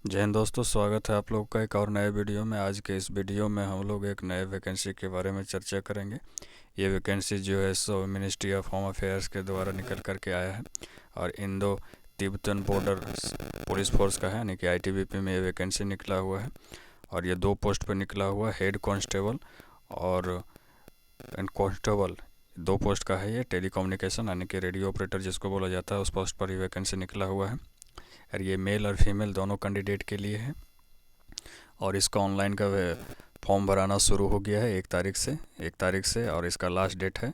जय हिंद दोस्तों, स्वागत है आप लोग का एक और नए वीडियो में। आज के इस वीडियो में हम लोग एक नए वैकेंसी के बारे में चर्चा करेंगे। ये वैकेंसी जो है सो मिनिस्ट्री ऑफ होम अफेयर्स के द्वारा निकल करके आया है और Indo Tibetan border police force का है, यानी कि आईटीबीपी में ये वैकेंसी निकला हुआ है। और ये 2 पोस्ट पर निकला हुआ है, हेड कांस्टेबल और कांस्टेबल। 2 पोस्ट का है ये। टेलीकम्युनिकेशन यानी कि रेडियो ऑपरेटर जिसको बोला जाता है, उस पोस्ट पर ही वैकेंसी निकला हुआ है और ये मेल और फीमेल दोनों कैंडिडेट के लिए है। और इसका ऑनलाइन का फॉर्म भराना शुरू हो गया है 1 तारीख से और इसका लास्ट डेट है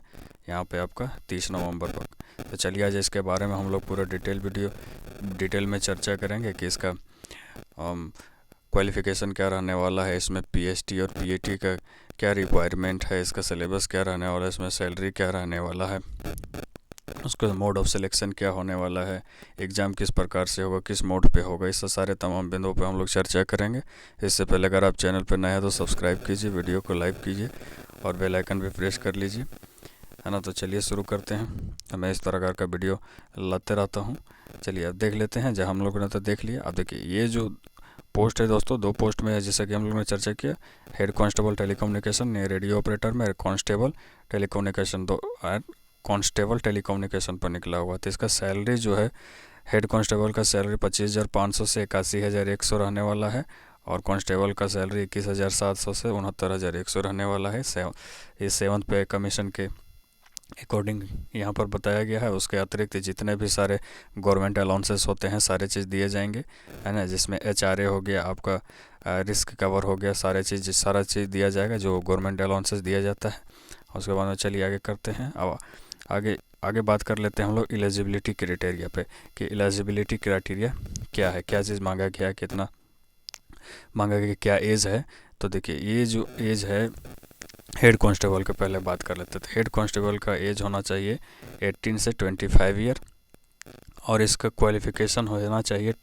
यहाँ पे आपका 30 नवंबर तक। तो चलिए आज इसके बारे में हम लोग पूरा डिटेल में चर्चा करेंगे कि इसका क्वालिफ़िकेशन क्या रहने वाला है, इसमें पीएचडी और पीएटी का क्या रिक्वायरमेंट है, इसका सिलेबस क्या रहने वाला है, इसमें सैलरी क्या रहने वाला है, उसका मोड ऑफ सिलेक्शन क्या होने वाला है, एग्ज़ाम किस प्रकार से होगा, किस मोड पे होगा, इस सारे तमाम बिंदुओं पे हम लोग चर्चा करेंगे। इससे पहले अगर आप चैनल पर नए हैं तो सब्सक्राइब कीजिए, वीडियो को लाइक कीजिए और बेल आइकन भी प्रेस कर लीजिए, है ना। तो चलिए शुरू करते हैं। मैं इस प्रकार का वीडियो लाते रहता हूँ। चलिए अब देख लेते हैं। जहाँ हम लोगों ने तो देख लिया, अब देखिए ये जो पोस्ट है दोस्तों, 2 पोस्ट में है जैसा कि हम लोगों ने चर्चा किया। Head constable telecommunication radio operator में, कांस्टेबल टेलीकम्युनिकेशन कांस्टेबल टेलीकम्युनिकेशन पर निकला हुआ। तो इसका सैलरी जो है, हेड कांस्टेबल का सैलरी 25,500 से 81,100 रहने वाला है और कांस्टेबल का सैलरी 21,700 से 69,100 रहने वाला है। ये 7th पे कमीशन के अकॉर्डिंग यहाँ पर बताया गया है। उसके अतिरिक्त जितने भी सारे गवर्नमेंट अलाउंसेस होते हैं सारे चीज़ दिए जाएंगे, है ना। जिसमें एचआरए हो गया, आपका रिस्क कवर हो गया, सारा चीज़ दिया जाएगा जो गवर्नमेंट अलाउंसेस दिया जाता है। उसके बाद में चलिए आगे करते हैं। अब आगे बात कर लेते हैं हम लोग एलिजिबिलिटी क्राइटेरिया पे कि एलिजिबिलिटी क्राइटेरिया क्या है, क्या चीज़ मांगा गया है, कितना मांगा गया, क्या एज है। तो देखिए ये जो एज है हेड कांस्टेबल के, पहले बात कर लेते थे। हेड कांस्टेबल का एज होना चाहिए 18 से 25 ईयर और इसका क्वालिफिकेशन होना चाहिए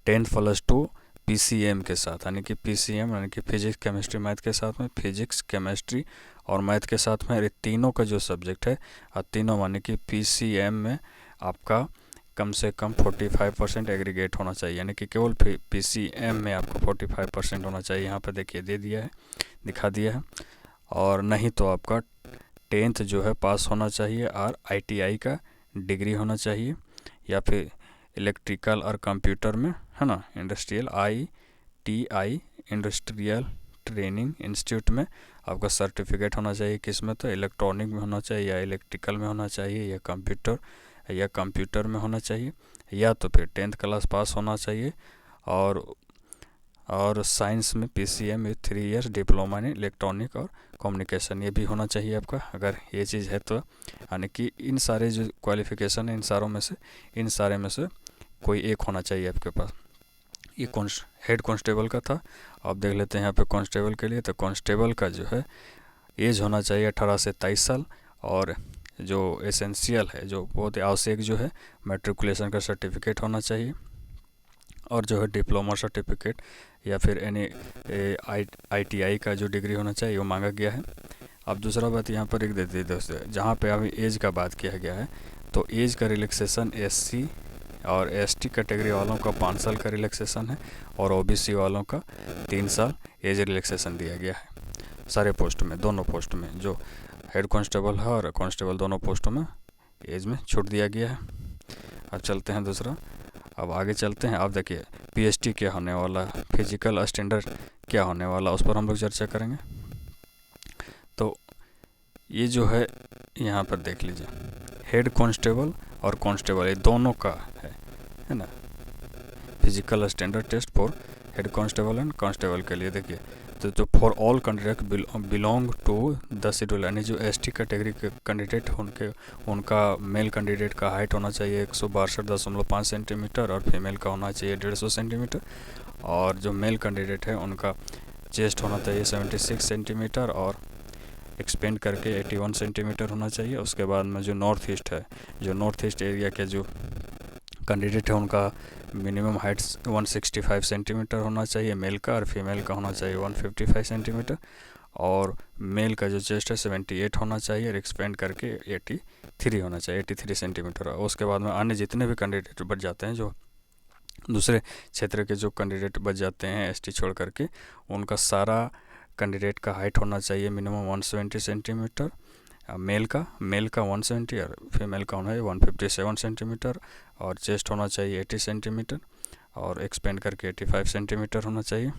10+2 पीसीएम के साथ, यानी कि पीसीएम यानी कि फिजिक्स केमिस्ट्री मैथ के साथ में, फिजिक्स केमिस्ट्री और मैथ के साथ में, ये तीनों का जो सब्जेक्ट है और तीनों यानी कि पीसीएम में आपका कम से कम 45% एग्रीगेट होना चाहिए, यानी कि केवल पीसीएम में आपको 45% होना चाहिए। यहाँ पे देखिए दिखा दिया है। और नहीं तो आपका 10th जो है पास होना चाहिए और आईटीआई का डिग्री होना चाहिए, या फिर इलेक्ट्रिकल और कंप्यूटर में, है ना, industrial ITI industrial training institute में आपका सर्टिफिकेट होना चाहिए। किस में? तो इलेक्ट्रॉनिक में होना चाहिए या इलेक्ट्रिकल में होना चाहिए या कंप्यूटर में होना चाहिए, या तो फिर 10th क्लास पास होना चाहिए। और साइंस में पीसीएम में 3 इयर्स डिप्लोमा इन इलेक्ट्रॉनिक और कम्युनिकेशन, ये भी होना चाहिए आपका। अगर ये चीज़ है तो यानी कि इन सारे जो क्वालिफ़िकेशन है इन सारे में से कोई एक होना चाहिए आपके पास। ये हेड कांस्टेबल का था। अब देख लेते हैं यहाँ पे कांस्टेबल के लिए। तो कांस्टेबल का जो है एज होना चाहिए 18 से 23 साल और जो एसेंशियल है, जो बहुत आवश्यक जो है, मैट्रिकुलेशन का सर्टिफिकेट होना चाहिए और जो है डिप्लोमा सर्टिफिकेट या फिर आईटीआई का जो डिग्री होना चाहिए वो मांगा गया है। अब दूसरा बात यहाँ पर एक दे दी दोस्तों, जहाँ पे अभी एज का बात किया गया है, तो एज का रिलैक्सेशन एससी और एसटी कैटेगरी वालों का 5 साल का रिलैक्सेशन है और ओबीसी वालों का 3 साल एज रिलैक्सेशन दिया गया है सारे पोस्ट में, दोनों पोस्ट में, जो हेड कांस्टेबल है और कांस्टेबल, दोनों पोस्टों में एज में छूट दिया गया है। अब चलते हैं दूसरा, अब आगे चलते हैं। अब देखिए पीएचडी क्या होने वाला है, फिजिकल स्टैंडर्ड क्या होने वाला, उस पर हम लोग चर्चा करेंगे। तो ये जो है यहाँ पर देख लीजिए, हेड कांस्टेबल और कांस्टेबल ये दोनों का है ना, physical standard test for head constable and constable के लिए। देखिए तो for all candidate belong to the schedule, यानी जो एसटी कैटेगरी के कैंडिडेट उनका मेल कैंडिडेट का हाइट होना चाहिए 162.5 सेंटीमीटर और फीमेल का होना चाहिए 150 सेंटीमीटर। और जो मेल कैंडिडेट है उनका चेस्ट होना चाहिए 76 सेंटीमीटर और एक्सपेंड करके 81 सेंटीमीटर होना चाहिए। उसके बाद में जो नॉर्थ ईस्ट एरिया के जो कैंडिडेट है उनका मिनिमम हाइट 165 सेंटीमीटर होना चाहिए मेल का, और फीमेल का होना चाहिए 155 सेंटीमीटर। और मेल का जो चेस्ट है 78 होना चाहिए और एक्सपेंड करके 83 होना चाहिए, 83 सेंटीमीटर। और उसके बाद में अन्य जितने भी कैंडिडेट बढ़ जाते हैं जो दूसरे क्षेत्र के जो कैंडिडेट बच जाते हैं एसटी छोड़ करके, उनका सारा कैंडिडेट का हाइट होना चाहिए मिनिमम 170 सेंटीमीटर। मेल का 170 और फीमेल का होना है 157 सेंटीमीटर, और चेस्ट होना चाहिए 80 सेंटीमीटर, और एक्सपेंड करके 85 सेंटीमीटर होना चाहिए।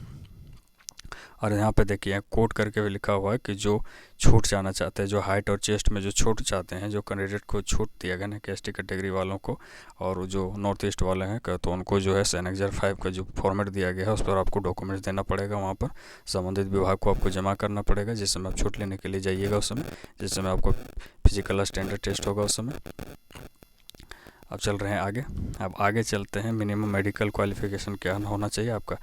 और यहाँ पे देखिए कोट करके भी लिखा हुआ है कि जो छूट जाना चाहते हैं, जो हाइट और चेस्ट में जो छूट चाहते हैं, जो कैंडिडेट को छूट दिया गया ना कि एसटी कैटेगरी वालों को, और जो नॉर्थ ईस्ट वाले हैं तो उनको जो है एनेक्जर 5 का जो फॉर्मेट दिया गया है उस पर आपको डॉक्यूमेंट्स देना पड़ेगा, वहाँ पर संबंधित विभाग को आपको जमा करना पड़ेगा जिस समय आप छूट लेने के लिए जाइएगा, उस समय जिस समय आपको फिजिकल स्टैंडर्ड टेस्ट होगा उस समय। अब चल रहे हैं आगे। अब आगे चलते हैं, मिनिमम मेडिकल क्वालिफिकेशन क्या होना चाहिए आपका,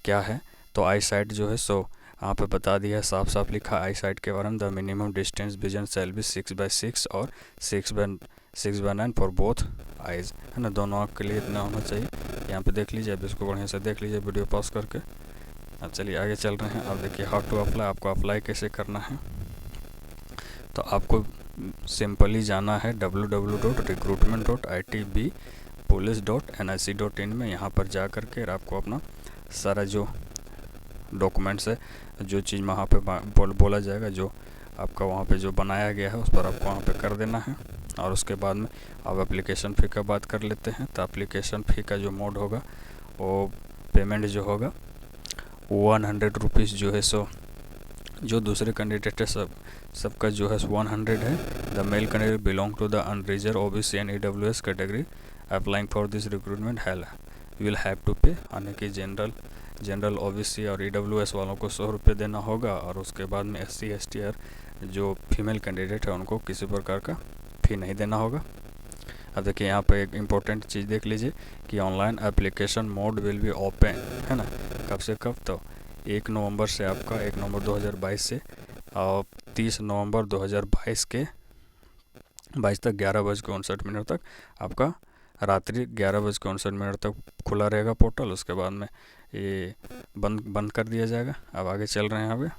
क्या है। तो आई साइट जो है यहाँ पे बता दिया है, साफ साफ लिखा आई साइट के बारे में। The minimum distance vision shall be 6/6 और 6/9 फॉर बोथ आइज, है ना, दोनों आँख के लिए इतना होना चाहिए। यहाँ पे देख लीजिए, अब इसको बढ़िया से देख लीजिए वीडियो पॉज करके। अब चलिए आगे चल रहे हैं। अब देखिए हाउ टू अप्लाई, आपको अप्लाई कैसे करना है। तो आपको सिंपली जाना है www.recruitment.itbpolice.nic.in में। यहाँ पर जा करके आपको अपना सारा जो डॉक्यूमेंट्स है, जो चीज़ वहाँ पे बोला जाएगा, जो आपका वहाँ पे जो बनाया गया है उस पर आपको वहाँ पे कर देना है। और उसके बाद में अब एप्लीकेशन फ़ी का बात कर लेते हैं। तो एप्लीकेशन फ़ी का जो मोड होगा, वो पेमेंट जो होगा 100 रुपीज़ जो है जो दूसरे कैंडिडेट है सबका जो है 100 है। The male candidate belong to the unreserve OBC and EWS category applying for this recruitment will have to pay, यानी कि जनरल ओबीसी और ईडब्ल्यूएस वालों को 100 रुपये देना होगा। और उसके बाद में SC ST और जो फीमेल कैंडिडेट है उनको किसी प्रकार का फ़ी नहीं देना होगा। अब देखिए यहाँ पे एक इम्पोर्टेंट चीज़ देख लीजिए कि online application mode will be open, है ना, कब से कब, तो 1 नवंबर से आपका 1 नवंबर 2022 से और 30 नवंबर 2022 के 22 तक 11:59 तक आपका रात्रि 11:59 तक खुला रहेगा पोर्टल। उसके बाद में ये बंद कर दिया जाएगा। अब आगे चल रहे हैं।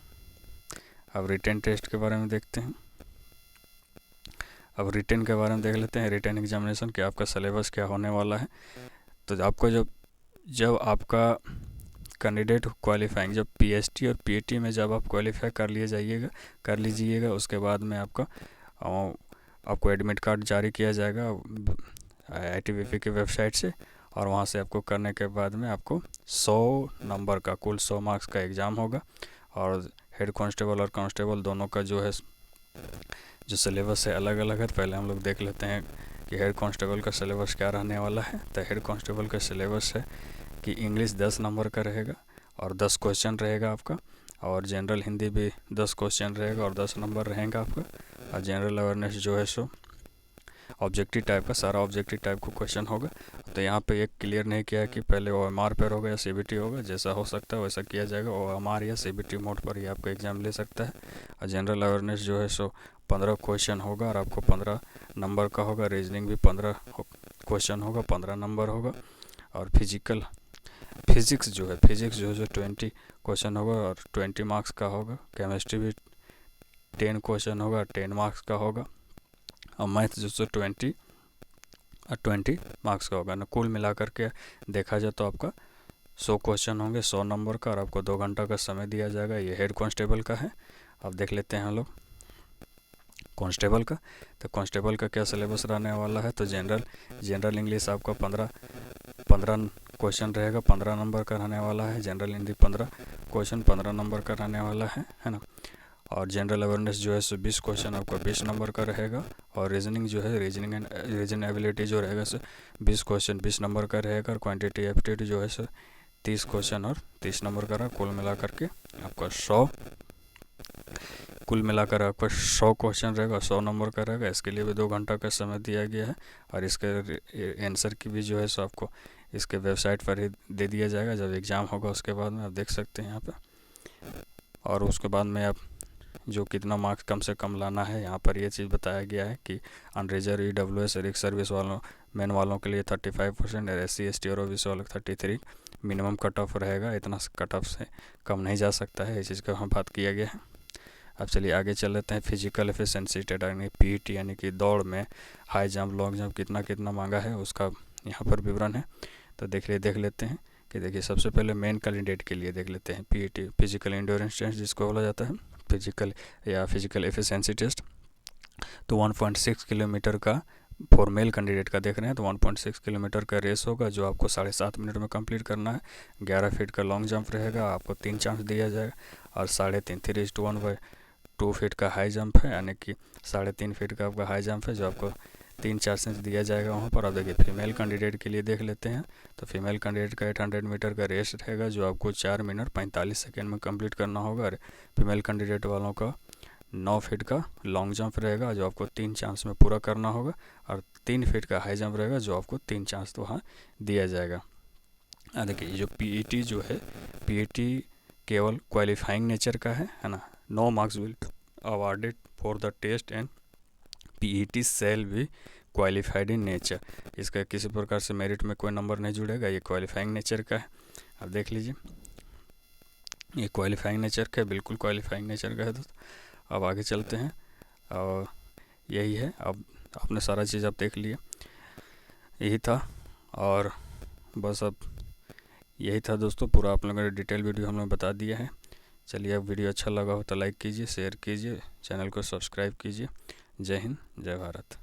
अब रिटन टेस्ट के बारे में देखते हैं। अब रिटन के बारे में देख लेते हैं, रिटन एग्जामिनेशन कि आपका सिलेबस क्या होने वाला है। तो आपको जब आपका कैंडिडेट क्वालिफाइंग, जब PST और PAT में जब आप क्वालिफाई कर लीजिएगा, उसके बाद में आपको एडमिट कार्ड जारी किया जाएगा ITBP की वेबसाइट से। और वहाँ से आपको करने के बाद में आपको 100 नंबर का, कुल 100 मार्क्स का एग्ज़ाम होगा। और हेड कांस्टेबल और कांस्टेबल दोनों का जो सिलेबस है अलग अलग है। पहले हम लोग देख लेते हैं कि हेड कांस्टेबल का सिलेबस क्या रहने वाला है। तो हेड कांस्टेबल का सिलेबस है कि इंग्लिश 10 नंबर का रहेगा और 10 क्वेश्चन रहेगा आपका, और जनरल हिंदी भी 10 क्वेश्चन रहेगा और 10 नंबर रहेगा आपका। और जनरल अवेयरनेस जो है ऑब्जेक्टिव टाइप का, सारा ऑब्जेक्टिव टाइप का क्वेश्चन होगा। तो यहाँ पे एक क्लियर नहीं किया है कि पहले OMR पर होगा या CBT होगा, जैसा हो सकता है वैसा किया जाएगा। OMR या CBT मोड पर ही आपका एग्ज़ाम ले सकता है। और जनरल अवेयरनेस जो है 15 क्वेश्चन होगा और आपको 15 नंबर का होगा। रीजनिंग भी 15 क्वेश्चन होगा, 15 नंबर होगा। और फिजिक्स जो है 20 क्वेश्चन होगा और 20 मार्क्स का होगा। केमिस्ट्री भी 10 क्वेश्चन होगा, 10 मार्क्स का होगा। और मैथ जो 20 मार्क्स का होगा ना। कुल मिलाकर के देखा जाए तो आपका 100 क्वेश्चन होंगे, 100 नंबर का, और आपको 2 घंटा का समय दिया जाएगा। ये हेड कांस्टेबल का है। अब देख लेते हैं हम लोग कांस्टेबल का। तो कांस्टेबल का क्या सिलेबस रहने वाला है। तो जनरल इंग्लिश आपका 15 क्वेश्चन रहेगा, 15 नंबर का रहने वाला है। जनरल हिंदी 15 क्वेश्चन 15 नंबर का रहने वाला है ना। और जनरल अवेयरनेस जो है 20 क्वेश्चन आपका 20 नंबर का रहेगा। और रीजनिंग जो है रीजनिंग एबिलिटी जो रहेगा 20 क्वेश्चन 20 नंबर का रहेगा। और क्वांटिटी एप्टीट्यूड जो है 30 क्वेश्चन और 30 नंबर का रहेगा। कुल मिलाकर आपका 100 क्वेश्चन रहेगा, 100 नंबर का रहेगा। इसके लिए भी 2 घंटा का समय दिया गया है। और इसके आंसर की भी जो है आपको इसके वेबसाइट पर ही दे दिया जाएगा जब एग्ज़ाम होगा। उसके बाद में आप देख सकते हैं यहाँ पे। और उसके बाद में आप जो कितना मार्क्स कम से कम लाना है, यहाँ पर ये चीज़ बताया गया है कि अनरिजर्व EWS और सर्विस मेन वालों के लिए 35% और SC ST और OBC वालों 33 मिनिमम कट ऑफ रहेगा। इतना कट ऑफ से कम नहीं जा सकता है, इस चीज़ का बात किया गया है। अब चलिए आगे चल लेते हैं। फिजिकल एफिशिएंसी टेस्ट यानी PET यानी कि दौड़ में हाई जंप लॉन्ग जंप कितना मांगा है उसका यहाँ पर विवरण है। तो देख लेते हैं कि देखिए सबसे पहले मेन कैंडिडेट के लिए देख लेते हैं पीईटी, फिजिकल एंड्योरेंस टेस्ट जिसको बोला जाता है, फिजिकल एफिशिएंसी टेस्ट। तो 1.6 किलोमीटर का फॉर मेल कैंडिडेट का देख रहे हैं, तो 1.6 किलोमीटर का रेस होगा जो आपको 7.5 मिनट में कंप्लीट करना है। 11 फीट का लॉन्ग जंप रहेगा, आपको 3 चांस दिया जाएगा, और 3.5 3:1/2 फीट का हाई जंप है, यानी कि 3.5 फीट का आपका हाई जंप है जो आपको 3 चांस दिया जाएगा वहाँ पर। अब देखिए फीमेल कैंडिडेट के लिए देख लेते हैं, तो फीमेल कैंडिडेट का 800 मीटर का रेस रहेगा जो आपको 4 मिनट 45 सेकेंड में कंप्लीट करना होगा। और फीमेल कैंडिडेट वालों का 9 फीट का लॉन्ग जंप रहेगा जो आपको 3 चांस में पूरा करना होगा, और 3 फीट का हाई जंप रहेगा जो आपको 3 चांस तो वहाँ दिया जाएगा। देखिए जो पीईटी जो है, पीईटी केवल क्वालिफाइंग नेचर का है ना। No marks will awarded for the test and PET shall be qualified in nature. इसका किसी प्रकार से मेरिट में कोई नंबर नहीं जुड़ेगा, ये क्वालिफाइंग नेचर का है। अब देख लीजिए ये क्वालिफाइंग नेचर का है, बिल्कुल क्वालिफाइंग नेचर का है दोस्तों। अब आगे चलते हैं, और यही है। अब आपने सारा चीज़ आप देख लिया, यही था, और बस अब यही था दोस्तों, पूरा आप लोगों ने डिटेल वीडियो हमने बता दिया है। चलिए, अब वीडियो अच्छा लगा हो तो लाइक कीजिए, शेयर कीजिए, चैनल को सब्सक्राइब कीजिए। जय हिंद, जय भारत।